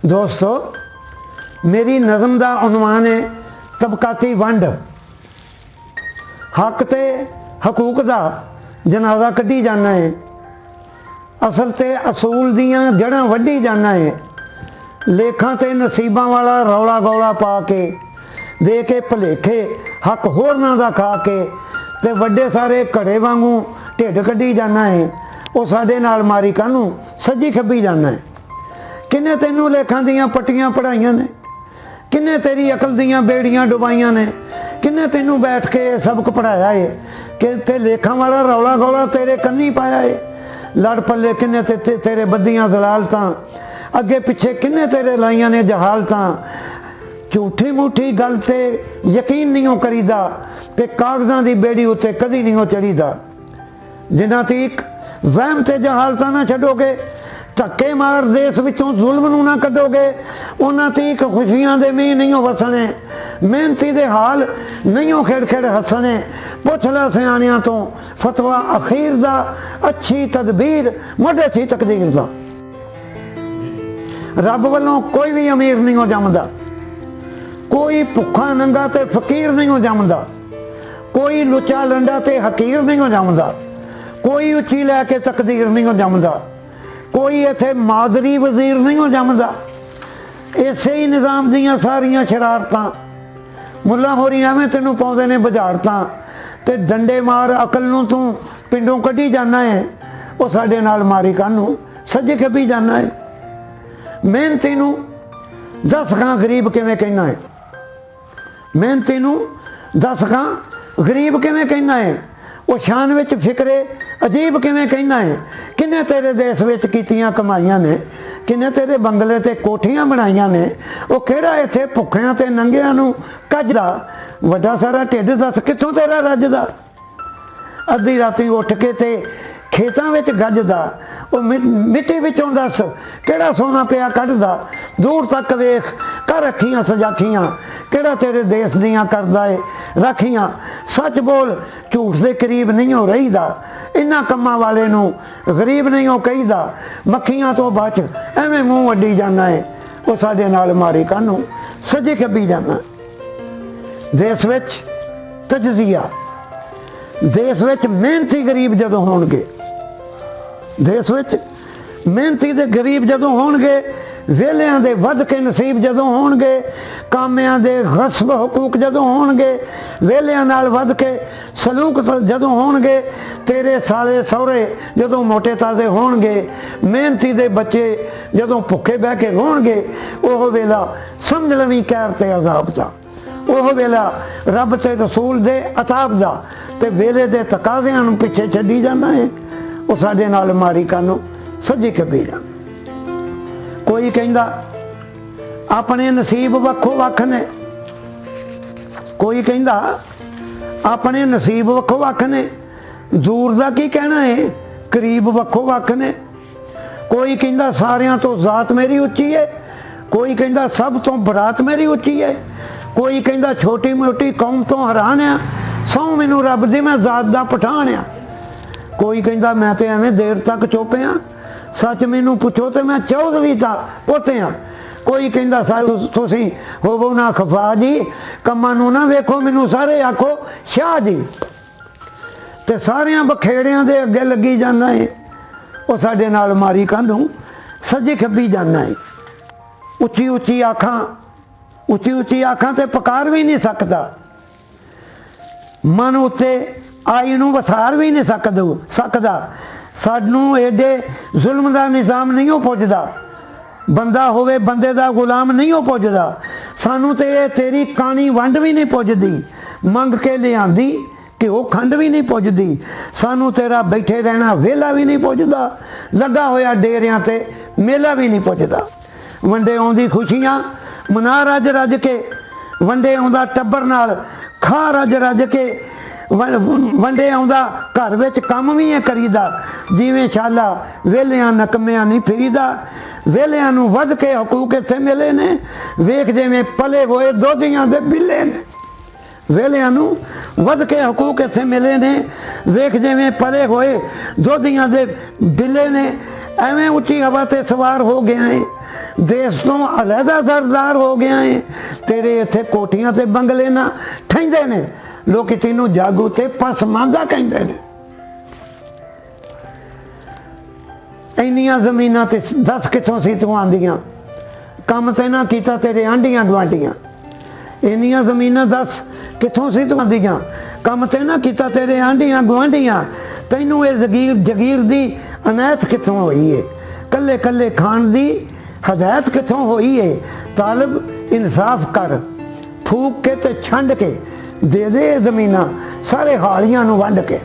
दोस्तों, मेरी नज़म का उनवान है तबकाती वंड। हक ते हकूक का जनाजा कढ़ी जाना है, असल ते असूल दियाँ जड़ां वड्ढी जाना है। लेखां ते नसीबां वाला रौला गौला पा के दे के भुलेखे हक होरनां दा खा के ते वड्डे सारे घड़े वांगू ढिड कढ़ी जाना है। वो साडे नाल मारी कानू सज्जी खब्बी जाना है। किन्ने तैनू लेखां दियां पट्टियां पढ़ाइयां ने, किन्ने तेरी अकल दियां बेड़ियां डुबाइयां ने, किन्ने तैनू बैठ के सबक पढ़ाया है कि ते लेखां वाला रौला गौला तेरे कन्नी पाया है। लड़ पल्ले किन्ने तेरे बद्दियां दलालतां, अगे पिछे किन्ने तेरे लाइयां ने जहालतां। झूठी मूठी गल ते यकीन नहीं हो करीदा ते कागज़ां दी बेड़ी उत्ते कदी नहीं हो चढ़ीदा। जिन्ना तक वहम ते जहालतां ना छड्डोगे, धक्के मार देश विचों जुल्म नूं ना कढोगे, उन्हां तक खुशियां दे मींह नहीं हो वसने, मेहनती दे हाल नहीं हो खेड़ खेड़ हसने। पुछ लै सियाणियां तो फतवा अखीर दा, अच्छी तदबीर मोढे थी तकदीर दा। रब वालों कोई भी अमीर नहीं हो जमदा, कोई भुखा नंगा ते फकीर नहीं हो जमदा, कोई लुचा लंडा ते हकीर नहीं हो जमदा, कोई उची लैके तकदीर नहीं हो जमदा, कोई इत्थे मादरी वजीर नहीं हो जमदा। इसे ही निज़ाम दियां सारियां शरारतां मुल्ला होरी एवें तैनूं पाउंदे ने बुझारतां ते डंडे मार अकल नूं तूं पिंडों कढ़ी जाना है। वो साडे नाल मारी कानूं सज्जे खब्बी जाना है। मेहनती नूं दस खां गरीब किवें कहना है, मेहनती नूं दस खां गरीब किवें कहना है। वो शान विच फिक्रे अजीब किवें कहना है। किन्ने तेरे देश विच कीतियां कमाइयां ने, किन्ने तेरे बंगले ते कोठियां बनाइयां ने। वो किहड़ा इत्थे भुखियां ते नंगियां नूं कजदा, वड्डा सारा ढिड दस कित्थों तेरा रजदा। अद्धी राती उठ के ते खेतां विच गजदा, वो मिट्टी विचों दस किहड़ा सोना पिया कढदा। दूर तक वेख कर अखियां सजाखियां, किहड़ा तेरे देश दियां करदा है राखियां। सच बोल झूठ दे करीब नहीं हो रहीदा, इन्हां कम्मां वाले नूं गरीब नहीं हो कहीदा। मक्खियां तो बच एवें मूँह वड्डी जाना है। वो साडे नाल मारी कानूं सज्जी खब्बी जाना। देश विच तजजिया, देश विच मेहनती गरीब जदों होणगे, देश विच मेहनती दे गरीब जदों होणगे, वेलियां दे वध के नसीब जदों होणगे, कामियां दे गस्ब हकूक जदों होणगे, वेलियां नाल वध के सलूक जदों होणगे, तेरे साले सहुरे जदों मोटे ताजे होणगे, मेहनती दे बच्चे जदों भुखे बह के होणगे, ओह वेला समझ लवीं कहर ते अजाब दा, ओह वेला रब ते रसूल दे अताब दा। ते वेले दे तकाज़ियां नूं पिछे छड्डी जाना है। वो साडे नाल मारी कानूं सज्जी खब्बी जाना। कोई कहंदा अपने नसीब वक्खो वक्ख ने, कोई कहंदा अपने नसीब वक्खो वक्ख ने, दूर दा की कहना है करीब वक्खो वक्ख ने। कोई कहंदा सारियां तो जात मेरी उच्ची है, कोई कहंदा सब तो बरात मेरी उच्ची है, कोई कहंदा छोटी मोटी कौम तो हैरान आ, सौ मैनू रब दी मैं जात दा पठान आ। कोई कहंदा मैं तो एवें देर तक चुप हाँ, सच मैनू पुछो तो मैं चौधरी ता पोते हाँ। कोई कहंदा तुसीं होवो ना खफा जी, कम्मां नूं ना वेखो मैनू सारे आखो शाह जी। ते सारियां बखेड़ियां दे अगे लगी जाना है। वो साडे नाल मारी कानूं सज्जी खब्बी जाना है। उच्ची उच्ची आखां, उच्ची उच्ची आखां ते पकार भी नहीं सकदा, मन उत्ते आई नूं वसार भी नहीं सकदा। सानू एडे जुल्म दा निज़ाम नहीं हो पुजदा, बंदा होवे बंदे दा गुलाम नहीं हो पुजदा। सानू ते तेरी कानी वंड भी नहीं पुजदी, मंग के लियांदी कि वो खंड भी नहीं पुजदी। सानू तेरा बैठे रहना वेला भी नहीं पुजदा, लगा होया डेरियां ते मेला भी नहीं पुजदा। वंडे आउंदी खुशियां मना रज रज के, वंडे आउंदा टब्बर नाल खा रज रज के, वंडे आउंदा घर विच कम भी है करीदा। जिवें शाला वेलियां नकमियां नहीं फिरीदा, वेलियां नूं वध के हकूक इत्थे मिले ने। वेख जिवें पले होए दोधियां दे बिल्ले ने, वेलियां नूं वध के हकूक इत्थे मिले ने। वेख जिवें पले होए दोधियां दे बिल्ले ने। ਐਵੇਂ ਉੱਚੀ ਹਵਾ ਤੇ ਸਵਾਰ ਹੋ ਗਿਆ ਹੈ, ਦੇਸ਼ ਤੋਂ ਅਲੱਗਾ ਸਰਦਾਰ ਹੋ ਗਿਆ ਹੈ। ਤੇਰੇ ਇੱਥੇ ਕੋਠੀਆਂ ਤੇ ਬੰਗਲੇ ਨਾ ਠਹਿੰਦੇ ਨੇ, ਲੋਕ ਤੈਨੂੰ ਜਾਗੂ ਤੇ ਪਸਮਾਂਦਾ ਕਹਿੰਦੇ ਨੇ। ਇੰਨੀਆਂ ਜ਼ਮੀਨਾਂ ਤੇ ਦੱਸ ਕਿੱਥੋਂ ਸੀ ਤੂੰ ਆਂਦੀਆਂ? ਕੰਮ ਤੇ ਨਾ ਕੀਤਾ ਤੇਰੇ ਆਂਢੀਆਂ ਗੁਆਂਢੀਆਂ। ਇੰਨੀਆਂ ਜ਼ਮੀਨਾਂ ਦੱਸ ਕਿੱਥੋਂ ਸੀ ਤੂੰ ਆਂਦੀਆਂ? ਕੰਮ ਤੇ ਨਾ ਕੀਤਾ ਤੇਰੇ ਆਂਢੀਆਂ ਗੁਆਂਢੀਆਂ। ਤੈਨੂੰ ਇਹ ਜਗੀਰ ਦੀ ਅਨਾਇਤ ਕਿੱਥੋਂ ਹੋਈ ਏ? ਕੱਲੇ ਕੱਲੇ ਖਾਣ ਦੀ ਹਦਾਇਤ ਕਿੱਥੋਂ ਹੋਈ ਏ? ਤਾਲਿਬ ਇਨਸਾਫ ਕਰ, ਫੂਕ ਕੇ ਤੇ ਛੰਡ ਕੇ ਦੇ ਦੇ ਜ਼ਮੀਨਾਂ ਸਾਰੇ ਹਾਲੀਆਂ ਨੂੰ ਵੰਡ ਕੇ।